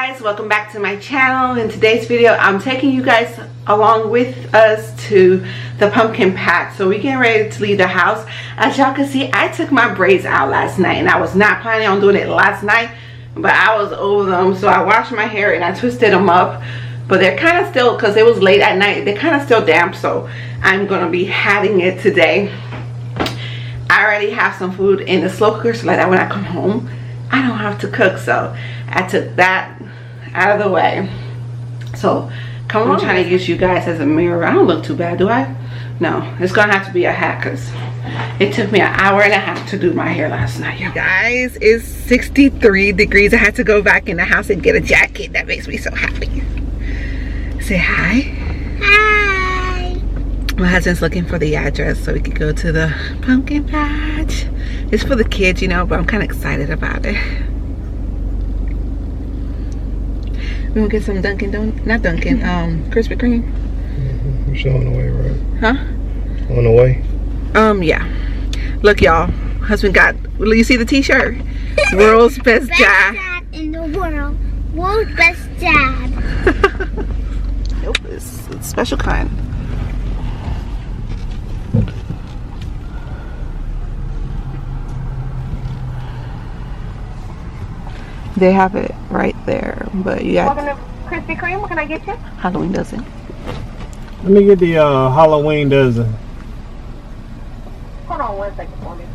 guys, welcome back to my channel. In today's video I'm taking you guys along with us to the pumpkin patch. So we're getting ready to leave the house. As y'all can see, I took my braids out last night and I was not planning on doing it last night, but I was over them, so I washed my hair and I twisted them up. But they're kind of still, because it was late at night, they're kind of still damp, so I'm gonna be having it today. I already have some food in the slow cooker so that when I come home I don't have to cook, so I took that out of the way. So come on, I'm trying to use you guys as a mirror. I don't look too bad, do I? No, it's gonna have to be a hat because it took me an hour and a half to do my hair last night. You guys, it's 63 degrees. I had to go back in the house and get a jacket. That makes me so happy. Say hi. Hi. My husband's looking for the address so we could go to the pumpkin patch. It's for the kids, you know, but I'm kind of excited about it. We gonna get some Dunkin' Donuts, not Dunkin', Krispy Kreme. We're showing the way, right? Huh? On the way? Yeah. Look, y'all. Husband got, will you see the t-shirt? World's best dad. Dad in the world. World's best dad. Nope, it's a special kind. They have it right there, but you got. Welcome to Krispy Kreme. What can I get you? Halloween dozen. Let me get the Halloween dozen. Hold on 1 second for me.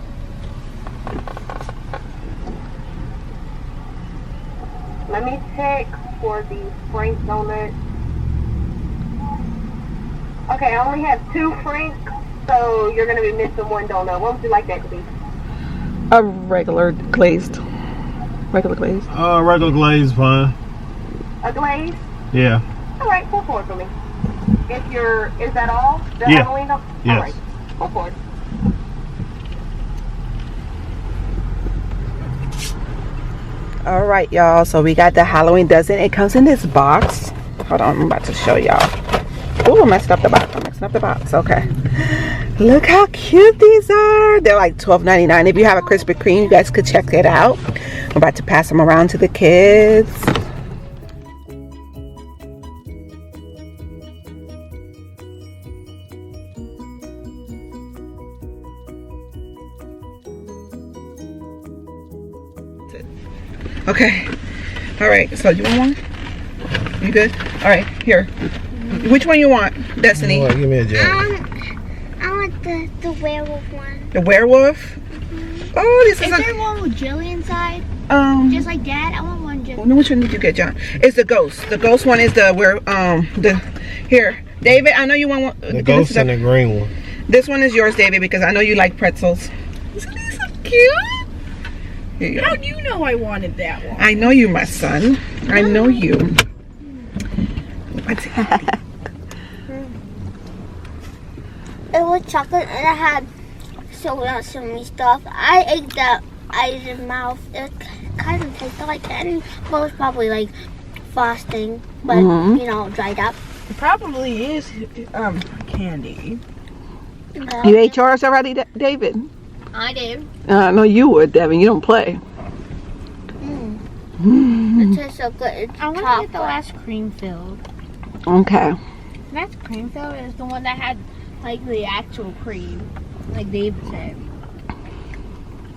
Let me check for the Frank donut. Okay, I only have 2 Franks, so you're going to be missing 1 donut. What would you like that to be? A regular glazed. Regular glaze. Regular glaze, fine. A glaze? Yeah. All right, pull forward for me. Is that all? The Yeah. Halloween? Yes. Yes. All right, pull forward. All right, y'all. So we got the Halloween dozen. It comes in this box. Hold on, I'm about to show y'all. Oh, I messed up the box. I messed up the box. Okay. Look how cute these are. They're like $12.99. If you have a Krispy Kreme, you guys could check it out. I'm about to pass them around to the kids. Okay. All right. So you want one? You good? All right. Here. Which one you want, Destiny? Give me a jacket. I want the werewolf one. The werewolf? Oh, this is there one with jelly inside? Just like Dad? I want one jelly. Which one did you get, John? It's the ghost. The ghost one is here. David, I know you want one. The ghost and the green one. This one is yours, David, because I know you like pretzels. Isn't these so cute? Here you go. How do you know I wanted that one? I know you, my son. I know you. What's that? It was chocolate and it had so many stuff. I ate that out of the mouth. It kind of tasted like candy, but it was probably like frosting, but you know, dried up. It probably is candy. You ate yours already, David? I did. I know you would, Devin. You don't play. It tastes so good. It's I want to chocolate. get the last cream filled. Okay. Last cream filled is the one that had like the actual cream, like David said.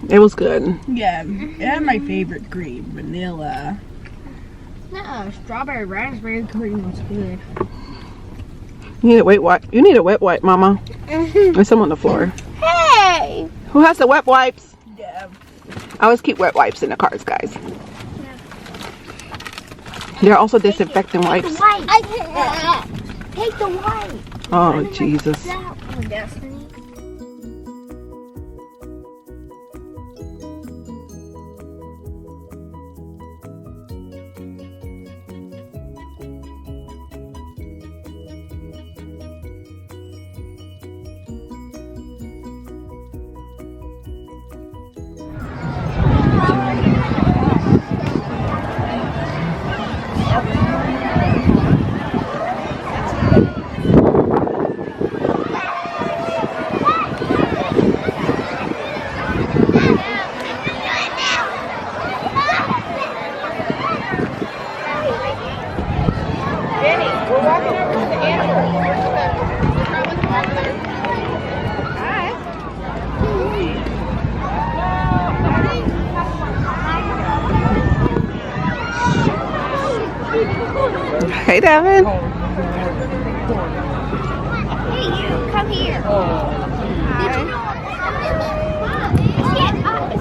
It was good. Yeah, it had my favorite cream, vanilla. No, strawberry raspberry cream was good. You need a wet wipe. You need a wet wipe, Mama. There's some on the floor. Hey! Who has the wet wipes? Yeah. I always keep wet wipes in the cars, guys. They're also disinfecting wipes. White. Take the white. Oh, Jesus. That one, Destiny. Devin. Hey, you, come here. Did you know?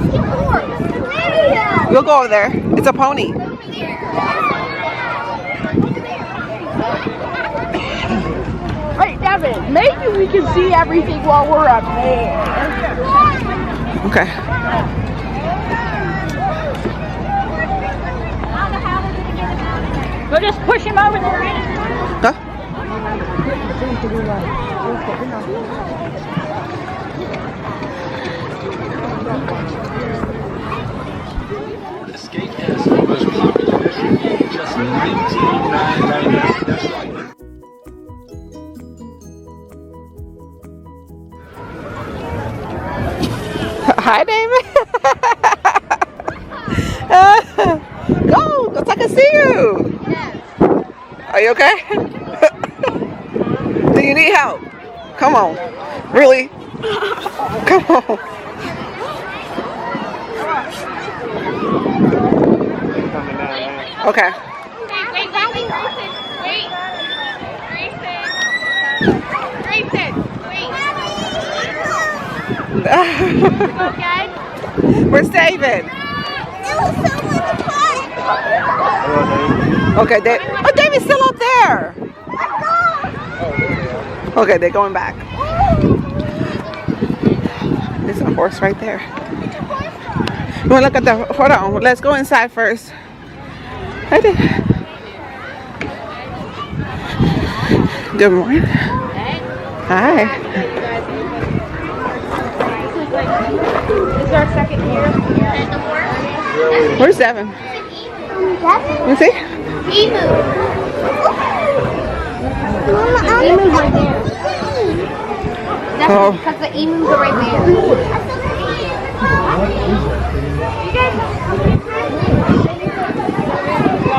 Skip forward. We'll go over there. It's a pony. Wait, Devin, maybe we can see everything while we're up there. Okay. We'll just push him over there. Huh? Escape is the most popular issue, just $19.99. That's right. Hi, David. Go so I can see you. Are you okay? Do you need help? Come on. Really? Come on. Okay. Wait, Grayson. Okay. We're saving. It was so much fun. Okay, oh, David's still up there. Okay, they're going back. There's a horse right there. You want to look at the, hold on, let's go inside first. Right there. Good morning. Hi. This is our second year. Where's Devin? Let me see. Emu. Emu's right there. That's Oh. because the emus are right there.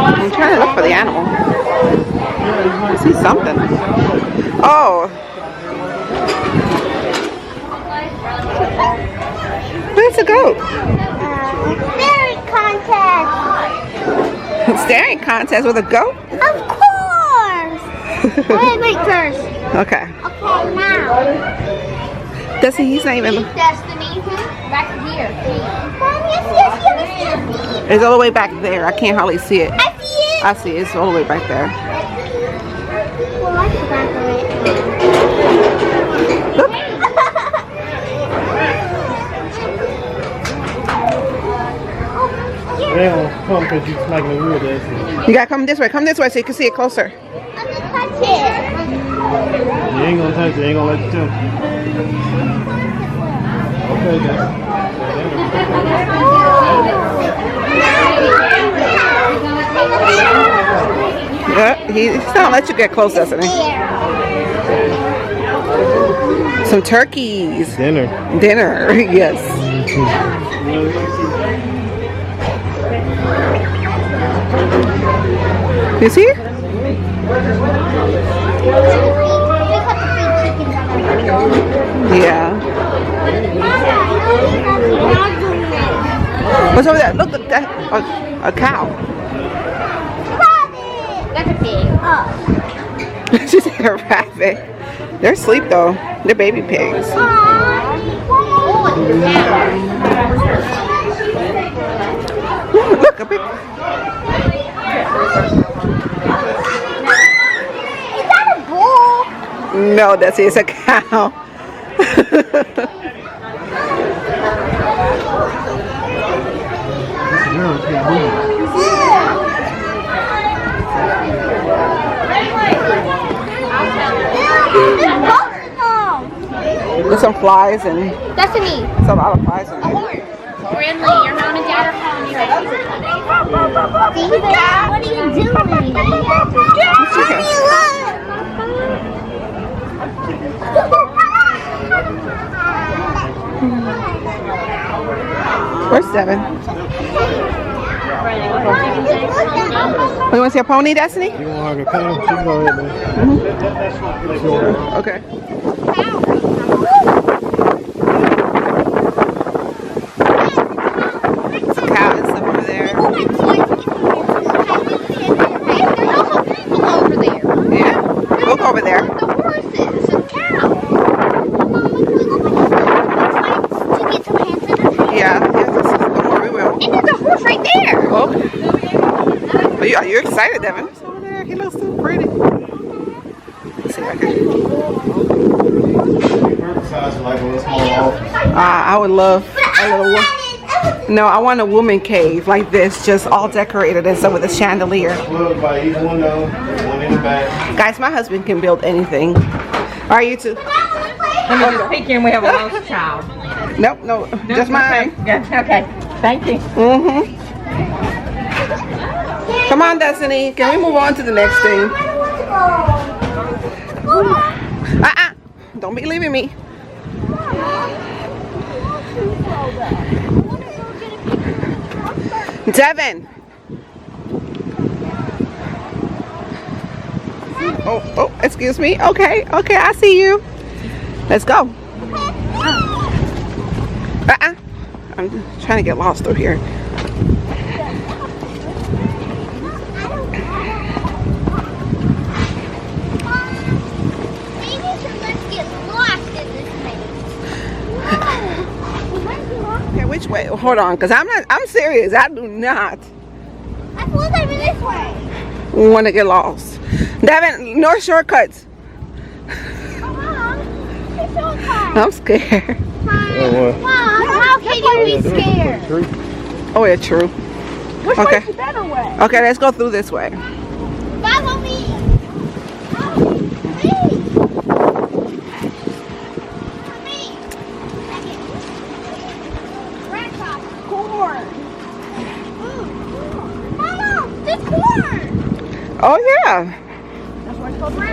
I'm trying to look for the animal. I see something. Oh. Where's the goat? Staring contest. Staring contest with a goat? Of course. Wait first. Okay. Okay, now. Does he's not even. Destiny. Back here. Yes. It's all the way back there. I can't hardly see it. I see it. I see it. It's all the way back there. Well, I can back of it. Look. They don't come because you smacking the wood. That's it. You gotta come this way. Come this way so you can see it closer. I'm gonna touch it. You ain't gonna touch it. Ain't gonna let you touch it. Okay, then. Yeah, he's not gonna let you get close, doesn't he? Some turkeys. Dinner. Dinner, yes. You see? Yeah. What's over there? Look at that. A cow. That's a pig. Oh. She said a rabbit. They're asleep though. They're baby pigs. Ooh, look, a big. Is that a bull? No, it's a cow. There's some flies and Destiny. there's a lot of flies in there. Rinley, your mom and dad are calling you. What are you doing? Where's Devin? You want to see a pony, Destiny? You want to hug a cow? You can go ahead, man. Okay. There's a cow and stuff over there. There's also people over Are you excited, Devin? Over there, he looks so pretty. Let's see if I can. I would love a little one. No, I want a woman cave like this, just all decorated and stuff with a chandelier. Guys, my husband can build anything. All right, you two. Let me just peek in. We have a lost child. Nope, no, just mine. Okay, thank you. Come on, Destiny. Can we move on to the next thing? Don't be leaving me. Devin. Oh, excuse me. Okay, I see you. Let's go. I'm trying to get lost through here. Okay, which way? Hold on, because I'm serious. I do not want to get lost. Devin, no shortcuts. I'm scared. Mom, how can you be scared? Oh, yeah, true. Which way's the better way? Okay, let's go through this way. Follow me. Corn. Mama, the corn. Oh, yeah. That's why it's called corn.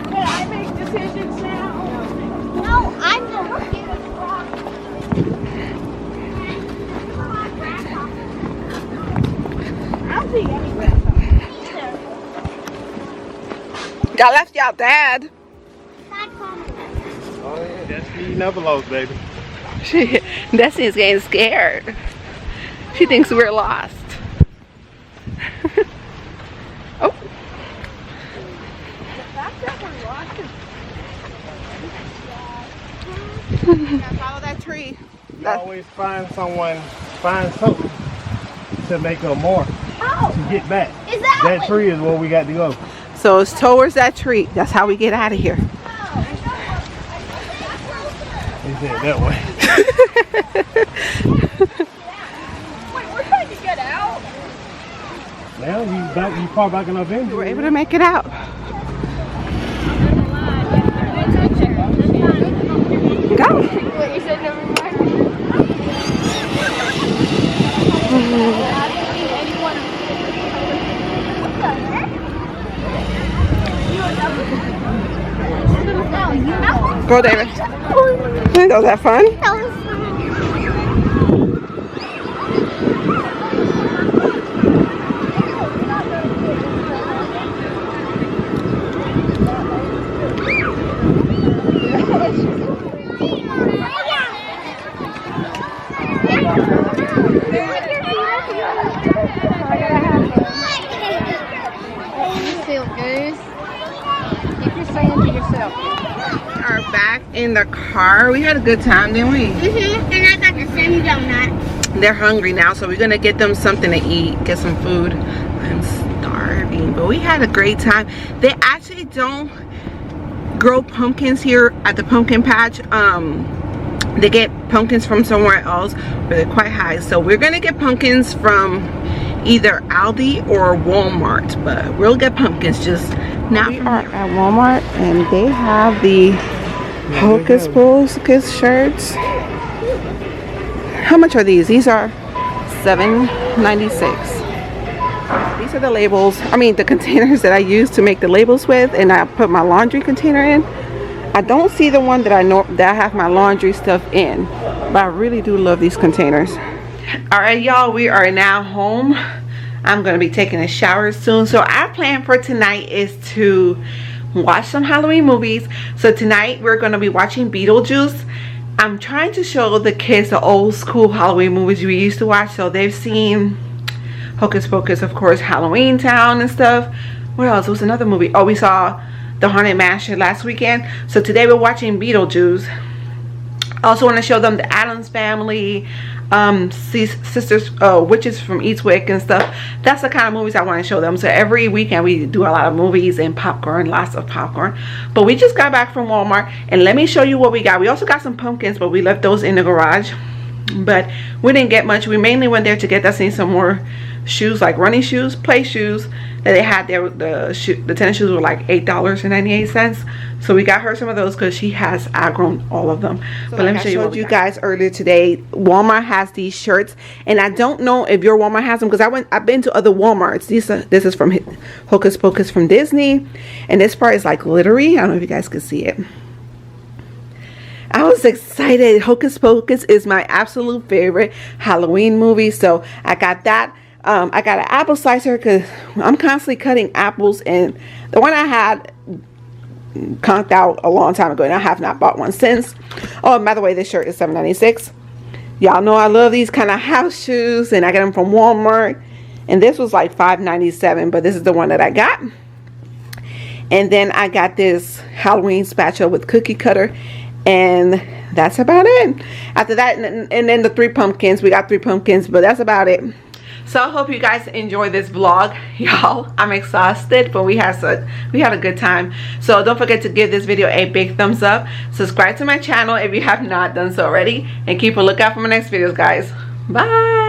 Can I make decisions now? No, I'm the one who's wrong. I don't see any grasshopper. Y'all left y'all dad. Oh yeah, that's eating up a loaf, baby. Destiny's getting scared. She thinks we're lost. Oh. Follow that tree. You always find something to make a mark to get back. Is that Tree is where we got to go. So it's towards that tree. That's how we get out of here. He said that way. Wait, we're trying to get out. Now you far back enough in. We were able to make it out. Go. What you said, never mind. Go, David. Was that fun? That was fun. Are back in the car. We had a good time, didn't we? And I got the same donut. They're hungry now, so we're gonna get them something to eat, get some food. I'm starving, but we had a great time. They actually don't grow pumpkins here at the pumpkin patch. They get pumpkins from somewhere else, but they're quite high. So we're gonna get pumpkins from either Aldi or Walmart, but we'll get pumpkins, just not. We are at Walmart and they have the Hocus Pocus shirts. How much are these? These are $7.96. These are the labels, the containers that I use to make the labels with, and I put my laundry container in. I don't see the one that I have my laundry stuff in, but I really do love these containers. All right, y'all, we are now home. I'm gonna be taking a shower soon. So our plan for tonight is to watch some Halloween movies. So tonight we're gonna be watching Beetlejuice. I'm trying to show the kids the old school Halloween movies we used to watch. So they've seen Hocus Pocus, of course, Halloween Town and stuff. What else? There was another movie. Oh, we saw The Haunted Mansion last weekend. So today we're watching Beetlejuice. I also want to show them the Addams Family, Sisters, Witches from Eastwick and stuff. That's the kind of movies I want to show them. So every weekend we do a lot of movies and popcorn, lots of popcorn. But we just got back from Walmart, and let me show you what we got. We also got some pumpkins, but we left those in the garage. But we didn't get much. We mainly went there to get Destiny some more shoes, like running shoes, play shoes that they had there. The tennis shoes were like $8.98. So we got her some of those because she has outgrown all of them. So but let me show you what you guys earlier today. Walmart has these shirts, and I don't know if your Walmart has them because I've been to other Walmarts. This is from Hocus Pocus from Disney, and this part is like glittery. I don't know if you guys can see it. I was excited. Hocus Pocus is my absolute favorite Halloween movie, so I got that. I got an apple slicer because I'm constantly cutting apples, and the one I had conked out a long time ago, and I have not bought one since. Oh, and by the way, this shirt is $7.96. Y'all know I love these kind of house shoes, and I get them from Walmart, and this was like $5.97, but this is the one that I got. And then I got this Halloween spatula with cookie cutter, and that's about it. After that, and then the 3 pumpkins. We got 3 pumpkins, but that's about it. So I hope you guys enjoy this vlog, y'all. I'm exhausted, but we had a good time. So don't forget to give this video a big thumbs up. Subscribe to my channel if you have not done so already, and keep a lookout for my next videos, guys. Bye.